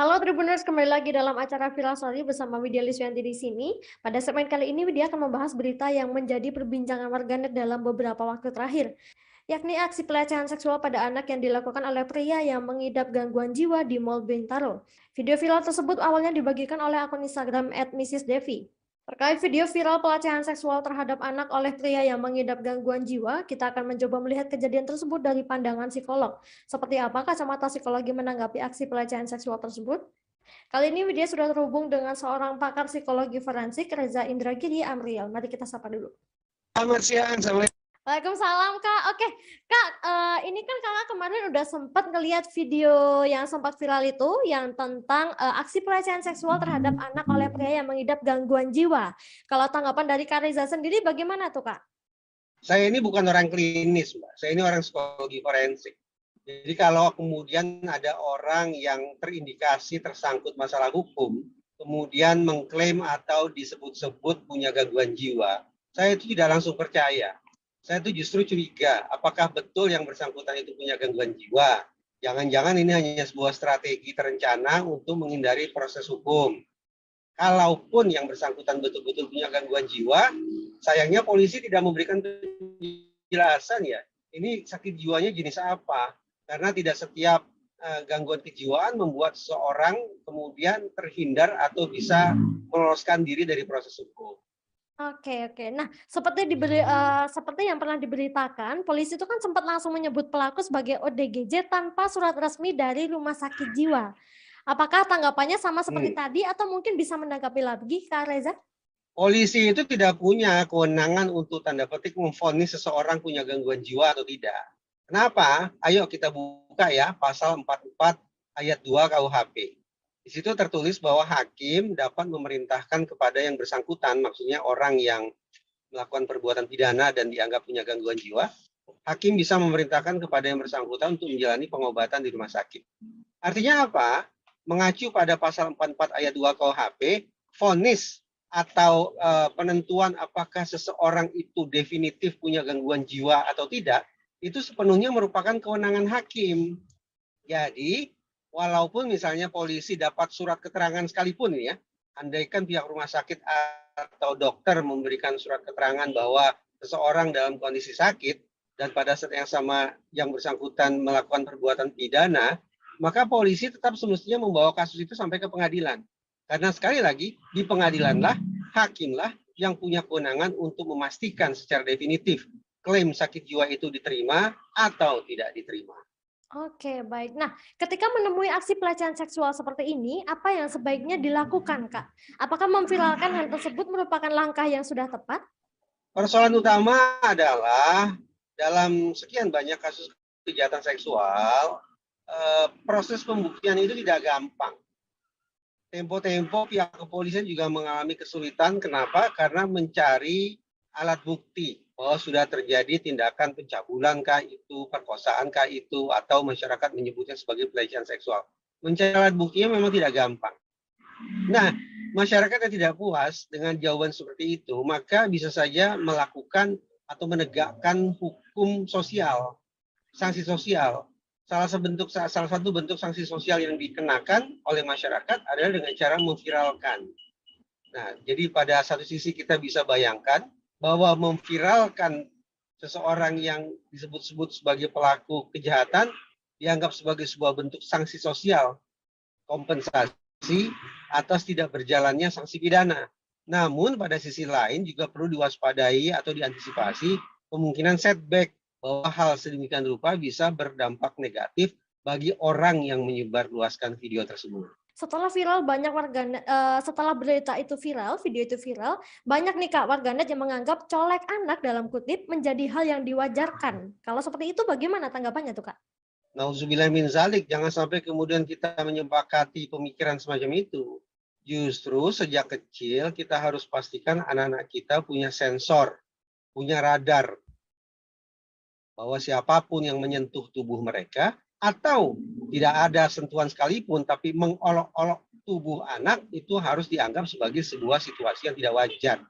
Halo Tribuners, kembali lagi dalam acara Viral Story bersama Widya Liswianti di sini. Pada segmen kali ini Widya akan membahas berita yang menjadi perbincangan warganet dalam beberapa waktu terakhir, yakni aksi pelecehan seksual pada anak yang dilakukan oleh pria yang mengidap gangguan jiwa di Mall Bintaro. Video viral tersebut awalnya dibagikan oleh akun Instagram @mrs.devi. Terkait video viral pelecehan seksual terhadap anak oleh pria yang mengidap gangguan jiwa, kita akan mencoba melihat kejadian tersebut dari pandangan psikolog. Seperti apa kacamata psikologi menanggapi aksi pelecehan seksual tersebut? Kali ini Widya sudah terhubung dengan seorang pakar psikologi forensik, Reza Indragiri Amriel. Mari kita sapa dulu. Selamat siang, Assalamualaikum. Waalaikumsalam Kak. Oke Kak, ini kan Kakak kemarin udah sempat ngelihat video yang sempat viral itu yang tentang aksi pelecehan seksual terhadap anak oleh pria yang mengidap gangguan jiwa. Kalau tanggapan dari Kak Reza sendiri bagaimana tuh Kak? Saya ini bukan orang klinis, Mbak. Saya ini orang psikologi forensik. Jadi kalau kemudian ada orang yang terindikasi tersangkut masalah hukum, kemudian mengklaim atau disebut-sebut punya gangguan jiwa, saya itu tidak langsung percaya. Saya itu justru curiga, apakah betul yang bersangkutan itu punya gangguan jiwa? Jangan-jangan ini hanya sebuah strategi terencana untuk menghindari proses hukum. Kalaupun yang bersangkutan betul-betul punya gangguan jiwa, sayangnya polisi tidak memberikan penjelasan ya. Ini sakit jiwanya jenis apa? Karena tidak setiap gangguan kejiwaan membuat seseorang kemudian terhindar atau bisa meloloskan diri dari proses hukum. Oke. Nah, seperti yang pernah diberitakan, polisi itu kan sempat langsung menyebut pelaku sebagai ODGJ tanpa surat resmi dari rumah sakit jiwa. Apakah tanggapannya sama seperti tadi atau mungkin bisa menanggapi lagi Kak Reza? Polisi itu tidak punya kewenangan untuk tanda petik memvonis seseorang punya gangguan jiwa atau tidak. Kenapa? Ayo kita buka ya pasal 44 ayat 2 KUHP. Di situ tertulis bahwa hakim dapat memerintahkan kepada yang bersangkutan, maksudnya orang yang melakukan perbuatan pidana dan dianggap punya gangguan jiwa, hakim bisa memerintahkan kepada yang bersangkutan untuk menjalani pengobatan di rumah sakit. Artinya apa? Mengacu pada pasal 44 ayat 2 KUHP, vonis atau penentuan apakah seseorang itu definitif punya gangguan jiwa atau tidak, itu sepenuhnya merupakan kewenangan hakim. Jadi, walaupun misalnya polisi dapat surat keterangan sekalipun ya, andaikan pihak rumah sakit atau dokter memberikan surat keterangan bahwa seseorang dalam kondisi sakit dan pada saat yang sama yang bersangkutan melakukan perbuatan pidana, maka polisi tetap semestinya membawa kasus itu sampai ke pengadilan. Karena sekali lagi, di pengadilanlah, hakimlah yang punya kewenangan untuk memastikan secara definitif klaim sakit jiwa itu diterima atau tidak diterima. Oke, baik. Nah, ketika menemui aksi pelecehan seksual seperti ini, apa yang sebaiknya dilakukan, Kak? Apakah memviralkan hal tersebut merupakan langkah yang sudah tepat? Persoalan utama adalah dalam sekian banyak kasus kejahatan seksual, proses pembuktian itu tidak gampang. Tempo-tempo pihak kepolisian juga mengalami kesulitan. Kenapa? Karena mencari alat bukti bahwa sudah terjadi tindakan pencabulan kah itu, perkosaan kah itu, atau masyarakat menyebutnya sebagai pelecehan seksual. Mencari alat buktinya memang tidak gampang. Nah, masyarakat yang tidak puas dengan jawaban seperti itu, maka bisa saja melakukan atau menegakkan hukum sosial, sanksi sosial. Salah satu bentuk sanksi sosial yang dikenakan oleh masyarakat adalah dengan cara memviralkan. Nah, jadi pada satu sisi kita bisa bayangkan bahwa memviralkan seseorang yang disebut-sebut sebagai pelaku kejahatan dianggap sebagai sebuah bentuk sanksi sosial, kompensasi atas tidak berjalannya sanksi pidana. Namun pada sisi lain juga perlu diwaspadai atau diantisipasi kemungkinan setback bahwa hal sedemikian rupa bisa berdampak negatif bagi orang yang menyebarluaskan video tersebut. Setelah viral banyak warganet, setelah berita itu viral, video itu viral, banyak nih Kak warganet yang menganggap colek anak dalam kutip menjadi hal yang diwajarkan. Kalau seperti itu bagaimana tanggapannya tuh Kak? Nauzubillah min zalik, jangan sampai kemudian kita menyepakati pemikiran semacam itu. Justru sejak kecil kita harus pastikan anak-anak kita punya sensor, punya radar, bahwa siapapun yang menyentuh tubuh mereka atau tidak ada sentuhan sekalipun tapi mengolok-olok tubuh anak itu harus dianggap sebagai sebuah situasi yang tidak wajar.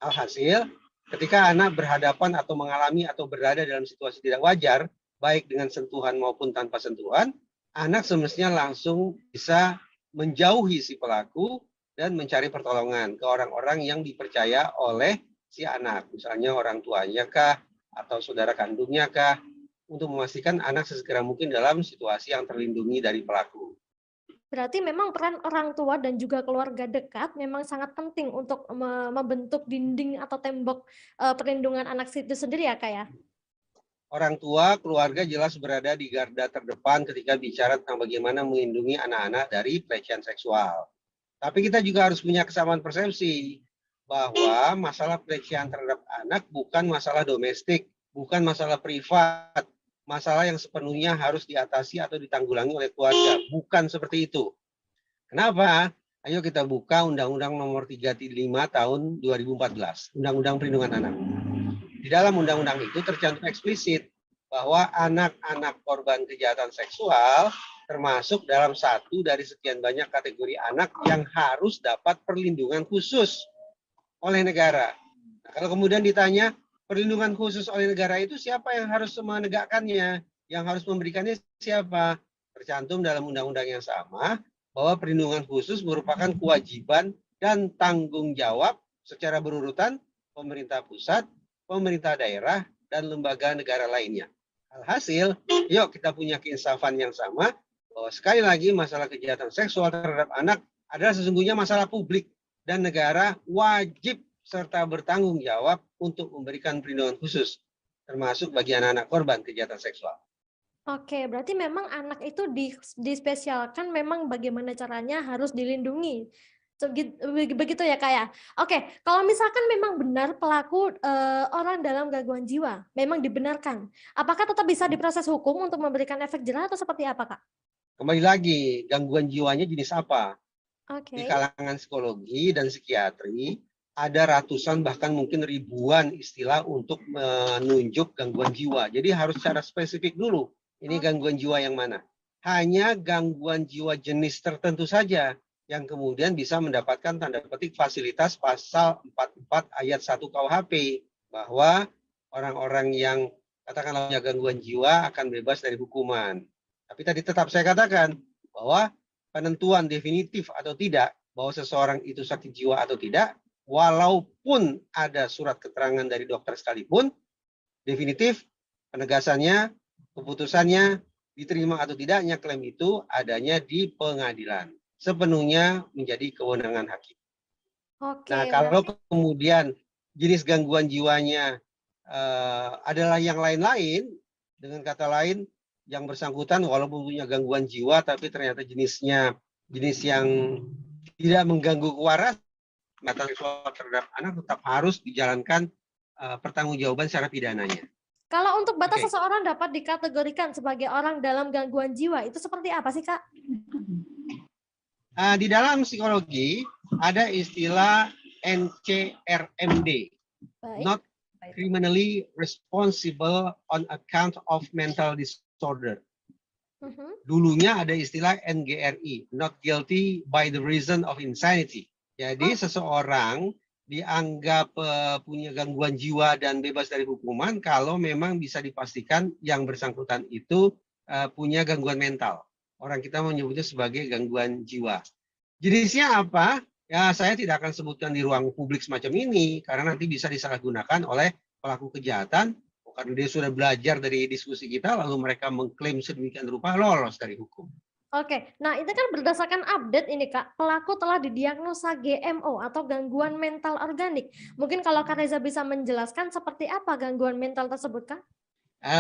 Alhasil, ketika anak berhadapan atau mengalami atau berada dalam situasi tidak wajar, baik dengan sentuhan maupun tanpa sentuhan, anak semestinya langsung bisa menjauhi si pelaku dan mencari pertolongan ke orang-orang yang dipercaya oleh si anak. Misalnya orang tuanya kah, atau saudara kandungnya kah, untuk memastikan anak sesegera mungkin dalam situasi yang terlindungi dari pelaku. Berarti memang peran orang tua dan juga keluarga dekat memang sangat penting untuk membentuk dinding atau tembok, perlindungan anak itu sendiri ya, Kak, ya? Orang tua, keluarga jelas berada di garda terdepan ketika bicara tentang bagaimana melindungi anak-anak dari pelecehan seksual. Tapi kita juga harus punya kesamaan persepsi bahwa masalah pelecehan terhadap anak bukan masalah domestik, bukan masalah privat, masalah yang sepenuhnya harus diatasi atau ditanggulangi oleh keluarga. Bukan seperti itu. Kenapa? Ayo kita buka Undang-Undang Nomor 35 Tahun 2014, Undang-Undang Perlindungan Anak. Di dalam undang-undang itu tercantum eksplisit bahwa anak-anak korban kejahatan seksual termasuk dalam satu dari sekian banyak kategori anak yang harus dapat perlindungan khusus oleh negara. Nah, kalau kemudian ditanya perlindungan khusus oleh negara itu siapa yang harus menegakkannya, yang harus memberikannya siapa? Tercantum dalam undang-undang yang sama bahwa perlindungan khusus merupakan kewajiban dan tanggung jawab secara berurutan pemerintah pusat, pemerintah daerah, dan lembaga negara lainnya. Alhasil, yuk kita punya keinsafan yang sama, bahwa sekali lagi masalah kejahatan seksual terhadap anak adalah sesungguhnya masalah publik, dan negara wajib serta bertanggung jawab untuk memberikan perlindungan khusus, termasuk bagi anak-anak korban kejahatan seksual. Oke, berarti memang anak itu dispesialkan memang bagaimana caranya harus dilindungi. Begitu ya, Kak, ya? Oke, kalau misalkan memang benar pelaku, orang dalam gangguan jiwa, memang dibenarkan, apakah tetap bisa diproses hukum untuk memberikan efek jerah atau seperti apa, Kak? Kembali lagi, gangguan jiwanya jenis apa? Di Oke. kalangan psikologi dan psikiatri, ada ratusan bahkan mungkin ribuan istilah untuk menunjuk gangguan jiwa. Jadi harus secara spesifik dulu, ini gangguan jiwa yang mana. Hanya gangguan jiwa jenis tertentu saja yang kemudian bisa mendapatkan tanda petik fasilitas pasal 44 ayat 1 KUHP, bahwa orang-orang yang katakanlah punya gangguan jiwa akan bebas dari hukuman. Tapi tadi tetap saya katakan bahwa penentuan definitif atau tidak bahwa seseorang itu sakit jiwa atau tidak, walaupun ada surat keterangan dari dokter sekalipun, definitif penegasannya, keputusannya, diterima atau tidaknya klaim itu adanya di pengadilan. Sepenuhnya menjadi kewenangan hakim. Oke, Nah, kalau kemudian jenis gangguan jiwanya adalah yang lain-lain, dengan kata lain, yang bersangkutan walaupun punya gangguan jiwa, tapi ternyata jenisnya jenis yang tidak mengganggu kewarasan, kejahatan seksual terhadap anak tetap harus dijalankan pertanggungjawaban secara pidananya. kalau untuk batas seseorang dapat dikategorikan sebagai orang dalam gangguan jiwa, itu seperti apa sih, Kak? Di dalam psikologi ada istilah NCRMD, Baik. not criminally responsible on account of mental disorder. Dulunya ada istilah NGRI, not guilty by the reason of insanity. Jadi seseorang dianggap punya gangguan jiwa dan bebas dari hukuman kalau memang bisa dipastikan yang bersangkutan itu punya gangguan mental. Orang kita menyebutnya sebagai gangguan jiwa. Jenisnya apa? Ya, saya tidak akan sebutkan di ruang publik semacam ini karena nanti bisa disalahgunakan oleh pelaku kejahatan. Karena dia sudah belajar dari diskusi kita, lalu mereka mengklaim sedemikian rupa lolos dari hukum. Oke, nah itu kan berdasarkan update ini, Kak, pelaku telah didiagnosa GMO atau gangguan mental organik. Mungkin kalau Kak Reza bisa menjelaskan seperti apa gangguan mental tersebut, Kak?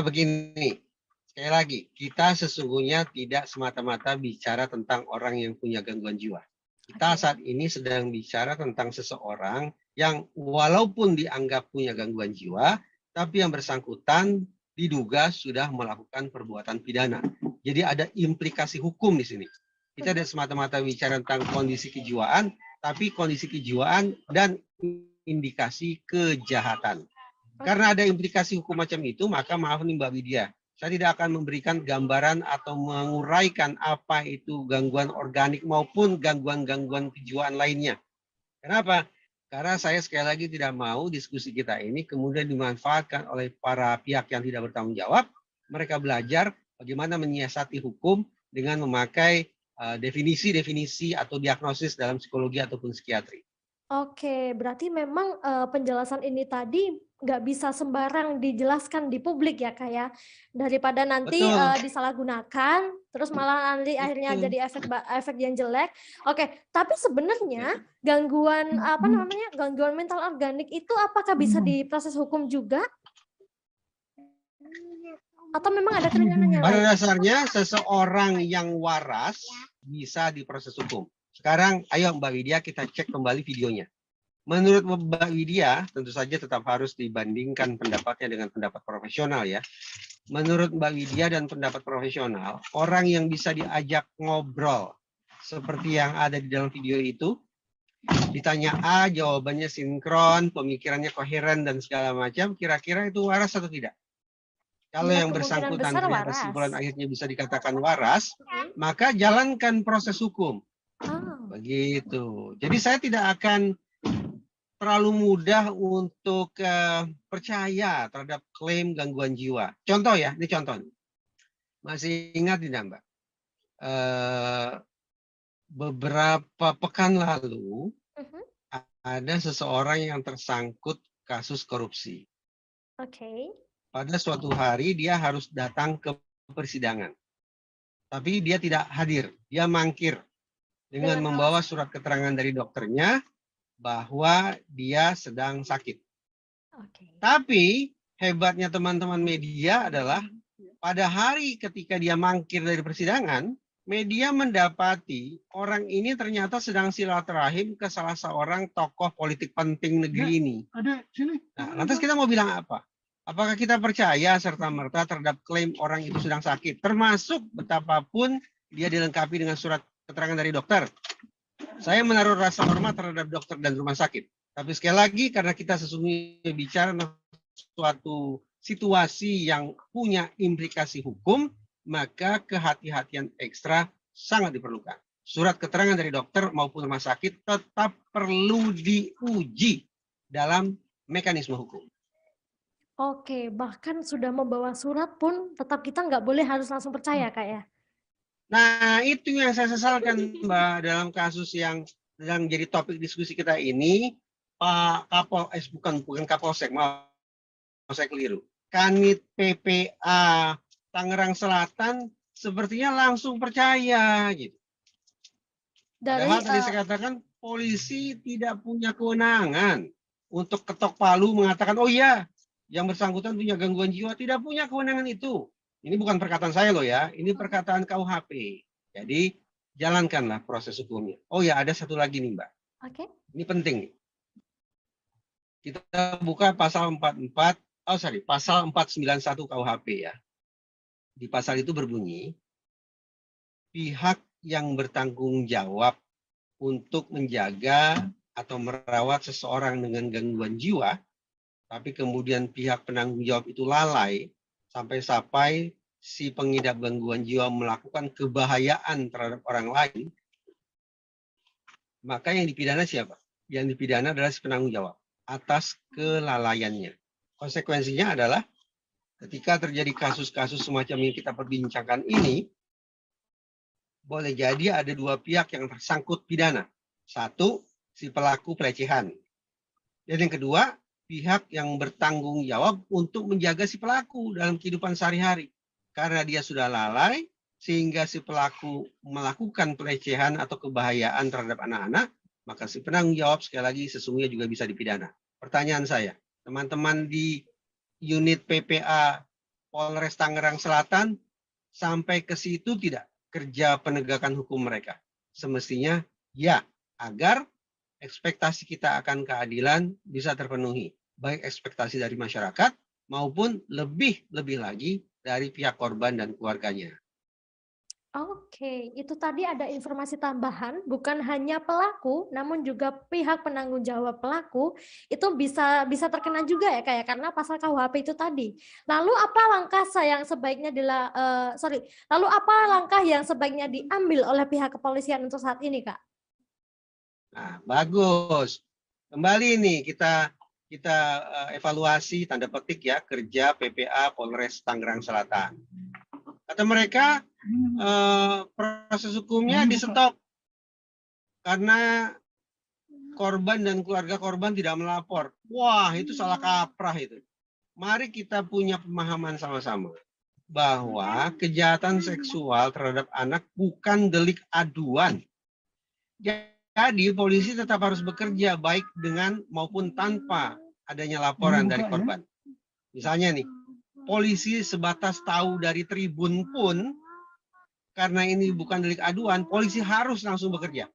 Begini, sekali lagi, kita sesungguhnya tidak semata-mata bicara tentang orang yang punya gangguan jiwa. Kita saat ini sedang bicara tentang seseorang yang walaupun dianggap punya gangguan jiwa, tapi yang bersangkutan diduga sudah melakukan perbuatan pidana. Jadi ada implikasi hukum di sini. Kita tidak semata-mata bicara tentang kondisi kejiwaan, tapi kondisi kejiwaan dan indikasi kejahatan. Karena ada implikasi hukum macam itu, maka maaf nih Mbak Widya, saya tidak akan memberikan gambaran atau menguraikan apa itu gangguan organik maupun gangguan-gangguan kejiwaan lainnya. Kenapa? Karena saya sekali lagi tidak mau diskusi kita ini kemudian dimanfaatkan oleh para pihak yang tidak bertanggung jawab. Mereka belajar bagaimana menyiasati hukum dengan memakai definisi-definisi atau diagnosis dalam psikologi ataupun psikiatri. Oke, berarti memang, penjelasan ini tadi nggak bisa sembarang dijelaskan di publik ya, Kak, ya? Daripada nanti, Betul, disalahgunakan, terus malah nanti akhirnya betul. jadi efek yang jelek. Oke, tapi Ya. sebenarnya gangguan, apa namanya, gangguan mental organik itu apakah bisa diproses hukum juga? Atau memang ada keringanan yang Pada lain? dasarnya seseorang yang waras bisa diproses hukum. Sekarang ayo Mbak Widya kita cek kembali videonya. Menurut Mbak Widya, tentu saja tetap harus dibandingkan pendapatnya dengan pendapat profesional ya. Menurut Mbak Widya dan pendapat profesional, orang yang bisa diajak ngobrol seperti yang ada di dalam video itu, ditanya A, jawabannya sinkron, pemikirannya koheren dan segala macam, kira-kira itu waras atau tidak? Kalau Ya yang kemungkinan bersangkutan besar ternyata waras. simpulan akhirnya bisa dikatakan waras, Mhm. maka jalankan proses hukum. Oh, Begitu. Jadi saya tidak akan terlalu mudah untuk percaya terhadap klaim gangguan jiwa. Contoh ya, ini contoh. Masih ingat tidak Mbak? Beberapa pekan lalu mhm, ada seseorang yang tersangkut kasus korupsi. oke. Pada suatu hari dia harus datang ke persidangan. Tapi dia tidak hadir, dia mangkir dengan Dengan membawa alasan surat keterangan dari dokternya bahwa dia sedang sakit. oke. Tapi hebatnya teman-teman media adalah pada hari ketika dia mangkir dari persidangan, media mendapati orang ini ternyata sedang silaturahim ke salah seorang tokoh politik penting negeri ini. Nah, lantas kita mau bilang apa? Apakah kita percaya serta-merta terhadap klaim orang itu sedang sakit, termasuk betapapun dia dilengkapi dengan surat keterangan dari dokter? Saya menaruh rasa hormat terhadap dokter dan rumah sakit. Tapi sekali lagi, karena kita sesungguhnya bicara suatu situasi yang punya implikasi hukum, maka kehati-hatian ekstra sangat diperlukan. Surat keterangan dari dokter maupun rumah sakit tetap perlu diuji dalam mekanisme hukum. Oke, bahkan sudah membawa surat pun tetap kita nggak boleh harus langsung percaya, Kak, ya? Nah, itu yang saya sesalkan, Mbak, dalam kasus yang sedang jadi topik diskusi kita ini, Pak bukan Kapolsek, maaf saya keliru. Kanit PPA Tangerang Selatan sepertinya langsung percaya gitu. Dari, Padahal tadi saya katakan polisi tidak punya kewenangan untuk ketok palu mengatakan, oh iya, yang bersangkutan punya gangguan jiwa, tidak punya kewenangan itu. Ini bukan perkataan saya loh ya, ini perkataan KUHP. Jadi jalankanlah proses hukumnya. Oh ya, ada satu lagi nih Mbak. oke. Ini penting nih. Kita buka pasal 491 KUHP ya. Di pasal itu berbunyi, pihak yang bertanggung jawab untuk menjaga atau merawat seseorang dengan gangguan jiwa, tapi kemudian pihak penanggung jawab itu lalai sampai si pengidap gangguan jiwa melakukan kebahayaan terhadap orang lain, maka yang dipidana siapa? Yang dipidana adalah si penanggung jawab atas kelalaiannya. Konsekuensinya adalah ketika terjadi kasus-kasus semacam yang kita perbincangkan ini, boleh jadi ada dua pihak yang tersangkut pidana. Satu, si pelaku pelecehan. Dan yang kedua, pihak yang bertanggung jawab untuk menjaga si pelaku dalam kehidupan sehari-hari. Karena dia sudah lalai, sehingga si pelaku melakukan pelecehan atau kebahayaan terhadap anak-anak, maka si penanggung jawab sekali lagi sesungguhnya juga bisa dipidana. Pertanyaan saya, teman-teman di unit PPA Polres Tangerang Selatan, sampai ke situ tidak kerja penegakan hukum mereka? Semestinya ya, agar ekspektasi kita akan keadilan bisa terpenuhi. Baik ekspektasi dari masyarakat maupun lebih lagi dari pihak korban dan keluarganya. Oke, itu tadi ada informasi tambahan, bukan hanya pelaku, namun juga pihak penanggung jawab pelaku, itu bisa bisa terkena juga ya, Kak, ya, karena pasal KUHP itu tadi. Lalu apa langkah yang sebaiknya lalu apa langkah yang sebaiknya diambil oleh pihak kepolisian untuk saat ini, Kak? Nah, bagus. Kembali nih kita evaluasi tanda petik ya kerja PPA Polres Tangerang Selatan. Kata mereka proses hukumnya di stop karena korban dan keluarga korban tidak melapor. Wah, itu salah kaprah itu. Mari kita punya pemahaman sama-sama bahwa kejahatan seksual terhadap anak bukan delik aduan. Jadi polisi tetap harus bekerja baik dengan maupun tanpa adanya laporan dari korban. Misalnya nih, polisi sebatas tahu dari tribun pun, karena ini bukan delik aduan, polisi harus langsung bekerja.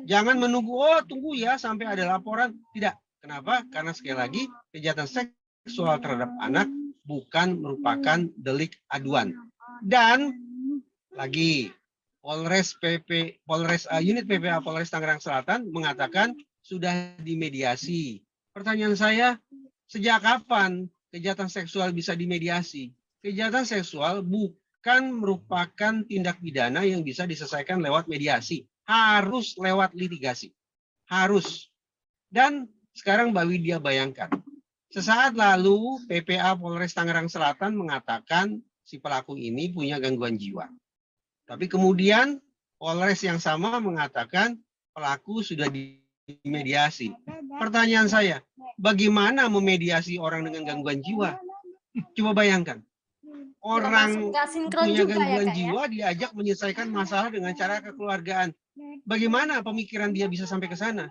Jangan menunggu, oh tunggu ya sampai ada laporan. Tidak. Kenapa? Karena sekali lagi, kejahatan seksual terhadap anak bukan merupakan delik aduan. Dan lagi, Unit PPA Polres Tangerang Selatan mengatakan sudah dimediasi. Pertanyaan saya, sejak kapan kejahatan seksual bisa dimediasi? Kejahatan seksual bukan merupakan tindak pidana yang bisa diselesaikan lewat mediasi. Harus lewat litigasi. Harus. Dan sekarang Mbak Widya bayangkan. Sesaat lalu PPA Polres Tangerang Selatan mengatakan si pelaku ini punya gangguan jiwa. Tapi kemudian Polres yang sama mengatakan pelaku sudah dimediasi. Pertanyaan saya, bagaimana memediasi orang dengan gangguan jiwa? Coba bayangkan. Orang punya gangguan jiwa diajak menyelesaikan masalah dengan cara kekeluargaan. Bagaimana pemikiran dia bisa sampai ke sana?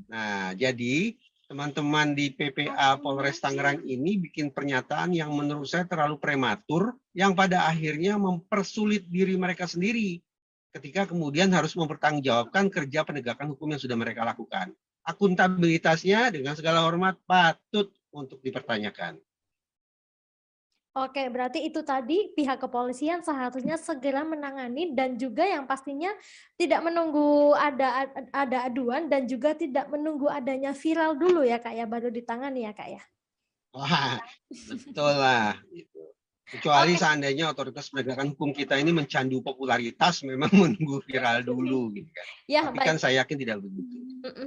Nah, jadi teman-teman di PPA Polres Tangerang ini bikin pernyataan yang menurut saya terlalu prematur, yang pada akhirnya mempersulit diri mereka sendiri ketika kemudian harus mempertanggungjawabkan kerja penegakan hukum yang sudah mereka lakukan. Akuntabilitasnya dengan segala hormat patut untuk dipertanyakan. Oke, berarti itu tadi pihak kepolisian seharusnya segera menangani dan juga yang pastinya tidak menunggu ada aduan dan juga tidak menunggu adanya viral dulu ya Kak ya, baru ditangani ya Kak ya. Wah, betul lah. Kecuali seandainya otoritas penegakan hukum kita ini mencandu popularitas, memang menunggu viral dulu gitu kan. Ya, tapi baik. Kan saya yakin tidak begitu.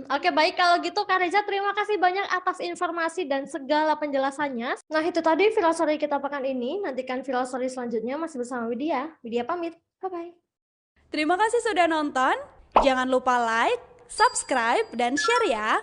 Oke, baik kalau gitu Kak Reza, terima kasih banyak atas informasi dan segala penjelasannya. Nah itu tadi Viral Story kita pekan ini. Nantikan Viral Story selanjutnya masih bersama Widya. Widya pamit, bye-bye. Terima kasih sudah nonton. Jangan lupa like, subscribe, dan share ya.